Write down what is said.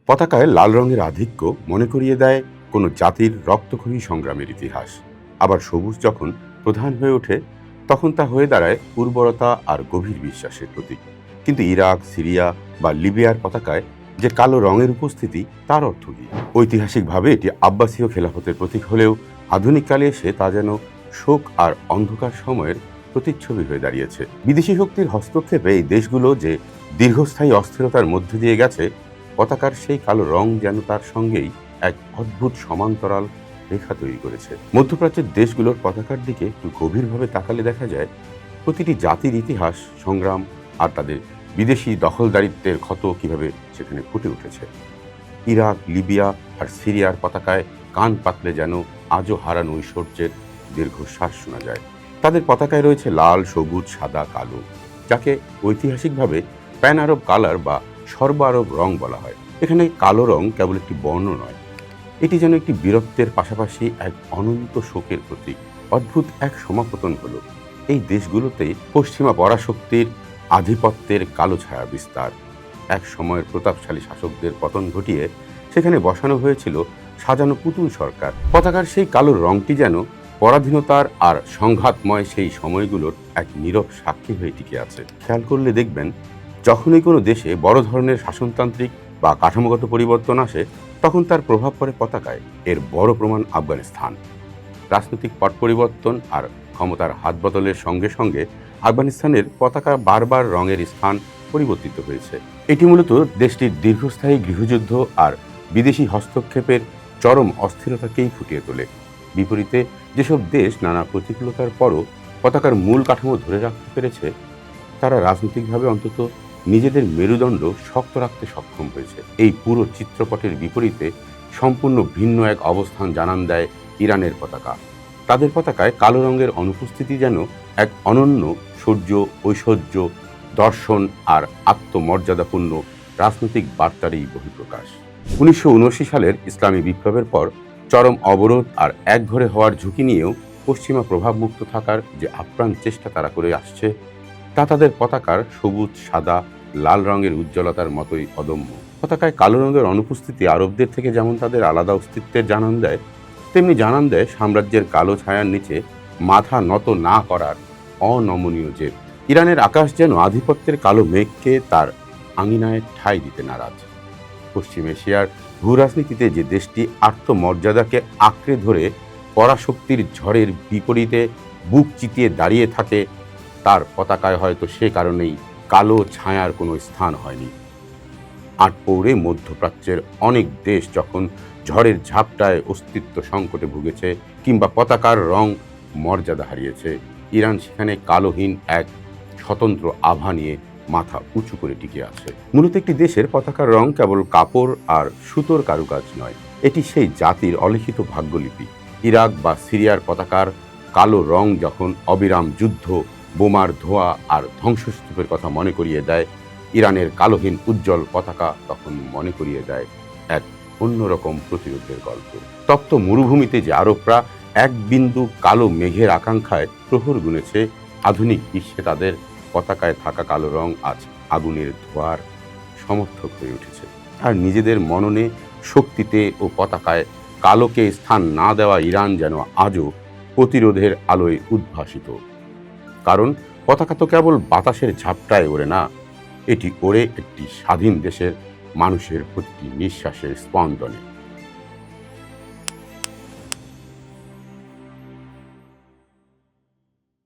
পতাকায় লাল রঙের আধিক্য মনে করিয়ে দেয় কোনো জাতির রক্তক্ষয়ী সংগ্রামের ইতিহাস। আবার সবুজ যখন প্রধান হয়ে ওঠে তখন তা হয়ে দাঁড়ায় উর্বরতা আর গভীর বিশ্বাসের প্রতীক। কিন্তু ইরাক, সিরিয়া বা লিবিয়ার পতাকায় যে কালো রঙের উপস্থিতি তার অর্থ কী? ঐতিহাসিকভাবে এটি আব্বাসীয় খেলাফতের প্রতীক হলেও আধুনিককালে এসে তা যেন শোক আর অন্ধকার সময়ের প্রতিচ্ছবি হয়ে দাঁড়িয়েছে। বিদেশি শক্তির হস্তক্ষেপে এই দেশগুলো যে দীর্ঘস্থায়ী অস্থিরতার মধ্য দিয়ে গেছে, পতাকার সেই কালো রং যেন তার সঙ্গেই এক অদ্ভুত সমান্তরাল রেখা তৈরি করেছে। মধ্যপ্রাচ্যের দেশগুলোর পতাকার দিকে একটু গভীরভাবে তাকালে দেখা যায় প্রতিটি জাতির ইতিহাস, সংগ্রাম আর তাদের বিদেশি দখলদারিত্বের ক্ষত কিভাবে সেখানে ফুটে উঠেছে। ইরাক, লিবিয়া আর সিরিয়ার পতাকায় কান পাতলে যেন আজও হারানো ঐশ্বর্যের দীর্ঘশ্বাস শোনা যায়। তাদের পতাকায় রয়েছে লাল, সবুজ, সাদা, কালো, যাকে ঐতিহাসিকভাবে প্যান আরব কালার বা সর্ব আরব রং বলা হয়। এখানে কালো রং কেবল একটি বর্ণ নয়, এটি যেন একটি বীরত্বের পাশাপাশি এক অনন্ত শোকের প্রতীক। অদ্ভুত এক সমাপতন হলো এই দেশগুলোতে পশ্চিমা পরাশক্তির আধিপত্যের কালো ছায়া বিস্তার। এক সময়ের প্রতাপশালী শাসকদের পতন ঘটিয়ে সেখানে বসানো হয়েছিল সাজানো পুতুল সরকার। পতাকার সেই কালো রংটি যেন পরাধীনতার আর সংঘাতময় সেই সময়গুলোর এক নীরব সাক্ষী হয়ে টিকে আছে। খেয়াল করলে দেখবেন, যখনই কোনো দেশে বড় ধরনের শাসনতান্ত্রিক বা কাঠামোগত পরিবর্তন আসে তখন তার প্রভাব পড়ে পতাকায়। এর বড় প্রমাণ আফগানিস্তান। রাজনৈতিক পট পরিবর্তন আর ক্ষমতার হাত বদলের সঙ্গে সঙ্গে আফগানিস্তানের পতাকা বারবার রঙের স্থান পরিবর্তিত হয়েছে। এটি মূলত দেশটির দীর্ঘস্থায়ী গৃহযুদ্ধ আর বিদেশি হস্তক্ষেপের চরম অস্থিরতাকেই ফুটিয়ে তোলে। বিপরীতে যেসব দেশ নানা প্রতিকূলতার পরও পতাকার মূল কাঠামো ধরে রাখতে পেরেছে, তারা রাজনৈতিকভাবে অন্তত নিজেদের মেরুদণ্ড শক্ত রাখতে সক্ষম হয়েছে। এই পুরো চিত্রপটের বিপরীতে সম্পূর্ণ ভিন্ন এক অবস্থান জানান দেয় ইরানের পতাকা। তাদের পতাকায় কালো রঙের অনুপস্থিতি যেন এক অনন্য শৌর্য, ঐশ্বর্য, দর্শন আর আত্মমর্যাদাপূর্ণ রাজনৈতিক বার্তারই বহিঃপ্রকাশ। 1979 সালের ইসলামী বিপ্লবের পর চরম অবরোধ আর একঘরে হওয়ার ঝুঁকি নিয়েও পশ্চিমা প্রভাবমুক্ত থাকার যে আপ্রাণ চেষ্টা তারা করে আসছে, তা তাদের পতাকার সবুজ, সাদা, লাল রঙের উজ্জ্বলতার মতোই অদম্য। পতাকায় কালো রঙের অনুপস্থিতি আরবদের থেকে যেমন তাদের আলাদা অস্তিত্বের জানান দেয়, তেমনি জানান দেয় সাম্রাজ্যের কালো ছায়ার নিচে মাথা নত না করার অনমনীয় জেদ। ইরানের আকাশ যেন আধিপত্যের কালো মেঘকে তার আঙিনায় ঠাঁই দিতে নারাজ। পশ্চিম এশিয়ার ভূরাজনীতিতে যে দেশটি আত্মমর্যাদাকে আঁকড়ে ধরে পরাশক্তির ঝড়ের বিপরীতে বুক চিতিয়ে দাঁড়িয়ে থাকে, তার পতাকায় হয়তো সে কারণেই কালো ছায়ার কোনো স্থান হয়নি। আটপৌরে মধ্যপ্রাচ্যের অনেক দেশ যখন ঝড়ের ঝাপটায় অস্তিত্ব সংকটে ভুগেছে কিংবা পতাকার রং মর্যাদা হারিয়েছে, ইরান সেখানে কালোহীন এক স্বতন্ত্র আভা নিয়ে মাথা উঁচু করে টিকে আছে। মূলত একটি দেশের পতাকার রং কেবল কাপড় আর সুতোর কারুকাজ নয়, এটি সেই জাতির অলিখিত ভাগ্যলিপি। ইরাক বা সিরিয়ার পতাকার কালো রং যখন অবিরাম যুদ্ধ, বোমার ধোঁয়া আর ধ্বংসস্তূপের কথা মনে করিয়ে দেয়, ইরানের কালোহীন উজ্জ্বল পতাকা তখন মনে করিয়ে দেয় এক অন্যরকম প্রতিরোধের গল্প। তপ্ত মরুভূমিতে যে আরবরা এক বিন্দু কালো মেঘের আকাঙ্ক্ষায় প্রহর গুনেছে, আধুনিক বিশ্বে তাদের পতাকায় থাকা কালো রং আজ আগুনের ধোঁয়ার সমর্থক হয়ে উঠেছে। আর নিজেদের মননে, শক্তিতে ও পতাকায় কালোকে স্থান না দেওয়া ইরান যেন আজও প্রতিরোধের আলোয় উদ্ভাসিত। কারণ পতাকা তো কেবল বাতাসের ঝাপটায় ওড়ে না, এটি ওড়ে একটি স্বাধীন দেশের মানুষের প্রতিটি নিঃশ্বাসের স্পন্দনে।